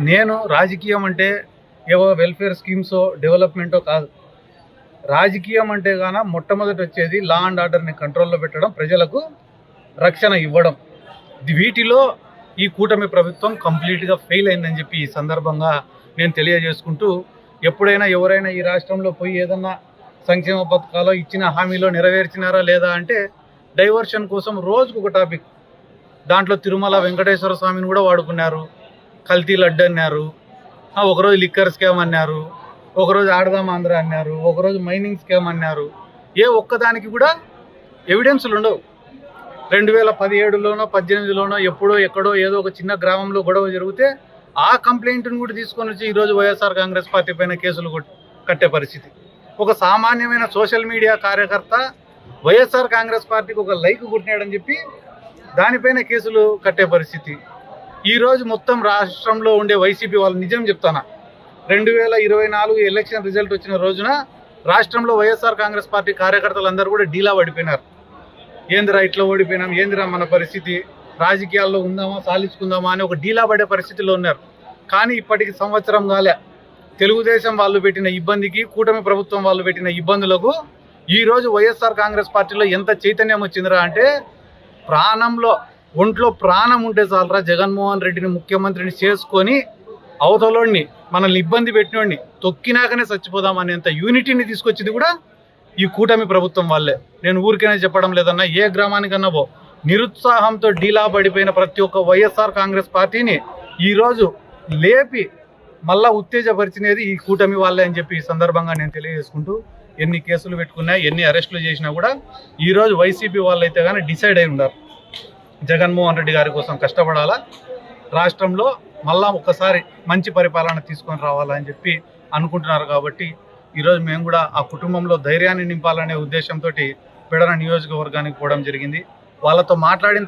నేను రాజకీయం అంటే ఏవో వెల్ఫేర్ స్కీమ్సో డెవలప్మెంటో కాదు. రాజకీయం అంటే గాన మొట్టమొదటి వచ్చేది లా అండ్ ఆర్డర్ని కంట్రోల్లో పెట్టడం, ప్రజలకు రక్షణ ఇవ్వడం. వీటిలో ఈ కూటమి ప్రభుత్వం కంప్లీట్గా ఫెయిల్ అయిందని చెప్పి ఈ సందర్భంగా నేను తెలియజేసుకుంటూ, ఎప్పుడైనా ఎవరైనా ఈ రాష్ట్రంలో పోయి ఏదన్నా సంక్షేమ పథకాలు ఇచ్చిన హామీలో నెరవేర్చినారా లేదా అంటే డైవర్షన్ కోసం రోజుకు ఒక టాపిక్. దాంట్లో తిరుమల వెంకటేశ్వర స్వామిని కూడా వాడుకున్నారు, కల్తీ లడ్డు అన్నారు, ఒకరోజు లిక్కర్ స్కామ్ అన్నారు, ఒకరోజు ఆడదాం ఆంధ్ర అన్నారు, ఒకరోజు మైనింగ్ స్కామ్ అన్నారు. ఏ ఒక్కదానికి కూడా ఎవిడెన్స్లు ఉండవు. 2017లోనో 18లోనో ఎప్పుడో ఎక్కడో ఏదో ఒక చిన్న గ్రామంలో గొడవ జరిగితే ఆ కంప్లైంట్ను కూడా తీసుకొని వచ్చి ఈరోజు వైఎస్ఆర్ కాంగ్రెస్ పార్టీ పైన కేసులు కట్టే పరిస్థితి. ఒక సామాన్యమైన సోషల్ మీడియా కార్యకర్త వైఎస్ఆర్ కాంగ్రెస్ పార్టీకి ఒక లైక్ కొట్టినాడని చెప్పి దానిపైన కేసులు కట్టే పరిస్థితి. ఈరోజు మొత్తం రాష్ట్రంలో ఉండే వైసీపీ వాళ్ళు, నిజం చెప్తానా, 2024 ఎలక్షన్ రిజల్ట్ వచ్చిన రోజున రాష్ట్రంలో వైఎస్ఆర్ కాంగ్రెస్ పార్టీ కార్యకర్తలందరూ కూడా డీలా పడిపోయినారు. ఏందిరా ఇట్లా ఓడిపోయినాం, ఏందిరా మన పరిస్థితి, రాజకీయాల్లో ఉందామా సాధించుకుందామా అని ఒక డీలా పడే పరిస్థితిలో ఉన్నారు. కానీ ఇప్పటికి సంవత్సరం కాలే, తెలుగుదేశం వాళ్ళు పెట్టిన ఇబ్బందికి, కూటమి ప్రభుత్వం వాళ్ళు పెట్టిన ఇబ్బందులకు ఈరోజు వైఎస్ఆర్ కాంగ్రెస్ పార్టీలో ఎంత చైతన్యం వచ్చిందిరా అంటే, ఒంట్లో ప్రాణం ఉంటే చాలరా జగన్మోహన్ రెడ్డిని ముఖ్యమంత్రిని చేసుకొని అవతలోడిని, మనల్ని ఇబ్బంది పెట్టినోడిని తొక్కినాకనే చచ్చిపోదాం అనేంత యూనిటీని తీసుకొచ్చింది కూడా ఈ కూటమి ప్రభుత్వం వాళ్ళే. నేను ఊరికనే చెప్పడం లేదన్నా, ఏ గ్రామానికన్నా నిరుత్సాహంతో డీలా పడిపోయిన ప్రతి ఒక్క వైఎస్ఆర్ కాంగ్రెస్ పార్టీని ఈరోజు లేపి మళ్ళా ఉత్తేజపరిచినది ఈ కూటమి వాళ్ళే అని చెప్పి ఈ సందర్భంగా నేను తెలియజేసుకుంటూ, ఎన్ని కేసులు పెట్టుకున్నా, ఎన్ని అరెస్టులు చేసినా కూడా ఈరోజు వైసీపీ వాళ్ళైతే కానీ డిసైడ్ అయి ఉన్నారు, జగన్మోహన్ రెడ్డి గారి కోసం కష్టపడాలా, రాష్ట్రంలో మళ్ళా ఒక్కసారి మంచి పరిపాలన తీసుకొని రావాలని చెప్పి అనుకుంటున్నారు. కాబట్టి ఈరోజు మేము కూడా ఆ కుటుంబంలో ధైర్యాన్ని నింపాలనే ఉద్దేశంతో పెడన నియోజకవర్గానికి పోవడం జరిగింది. వాళ్ళతో మాట్లాడిన